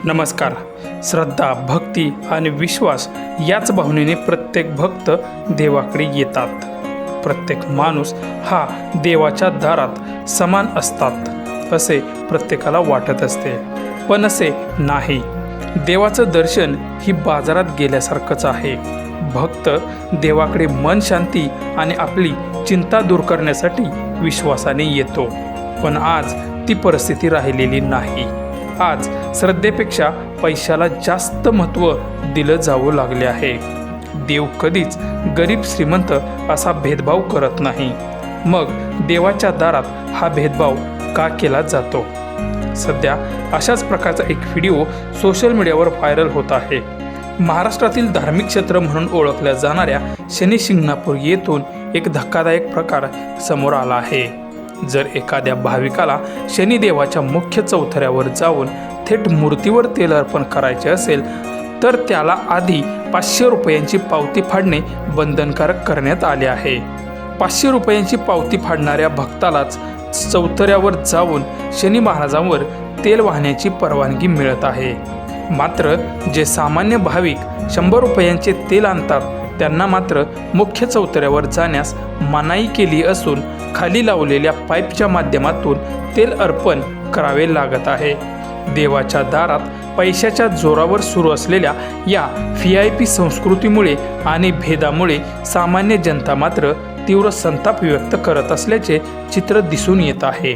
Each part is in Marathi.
नमस्कार. श्रद्धा, भक्ती आणि विश्वास याच भावनेने प्रत्येक भक्त देवाकडे येतात. प्रत्येक माणूस हा देवाच्या दारात समान असतात असे प्रत्येकाला वाटत असते, पण असे नाही. देवाचं दर्शन ही बाजारात गेल्यासारखंच आहे. भक्त देवाकडे मन शांती आणि आपली चिंता दूर करण्यासाठी विश्वासाने येतो, पण आज ती परिस्थिती राहिलेली नाही. आज श्रद्धेपेक्षा पैशाला जास्त महत्त्व दिलं जाऊ लागले आहे. देव कधीच गरीब श्रीमंत असा भेदभाव करत नाही. मग देवाच्या दारात हा भेदभाव का केला जातो? सध्या अशाच प्रकारचा एक व्हिडिओ सोशल मीडियावर व्हायरल होत आहे. महाराष्ट्रातील धार्मिक क्षेत्र म्हणून ओळखल्या जाणाऱ्या शनी शिंगणापूर येथून एक धक्कादायक प्रकार समोर आला आहे. जर एखाद्या भाविकाला शनिदेवाच्या मुख्य चौथऱ्यावर जाऊन थेट मूर्तीवर तेल अर्पण करायचे असेल तर त्याला आधी 500 रुपयांची पावती फाडणे बंधनकारक करण्यात आले आहे. 500 रुपयांची पावती फाडणाऱ्या भक्तालाच चौथऱ्यावर जाऊन शनी महाराजांवर तेल वाहण्याची परवानगी मिळत आहे. मात्र जे सामान्य भाविक 100 रुपयांचे तेल आणतात त्यांना मात्र मुख्य चौथऱ्यावर जाण्यास मनाई केली असून खाली लावलेल्या पाईपच्या माध्यमातून तेल अर्पण करावे लागत आहे. देवाच्या दारात पैशाच्या जोरावर सुरू असलेल्या या VIP संस्कृतीमुळे आणि भेदामुळे सामान्य जनता मात्र तीव्र संताप व्यक्त करत असल्याचे चित्र दिसून येत आहे.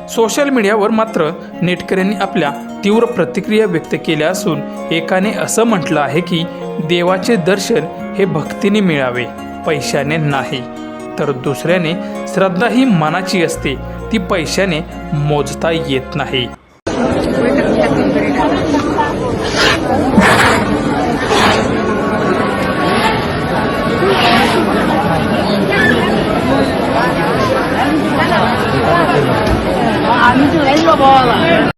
सोशल मीडियावर मात्र नेटकऱ्यांनी आपल्या तीव्र प्रतिक्रिया व्यक्त केल्या असून एकाने असं म्हटलं आहे की देवाचे दर्शन हे भक्तीने मिळावे, पैशाने नाही. तर दुसऱ्याने श्रद्धा ही मनाची असते, ती पैशाने मोजता येत नाही. Bola.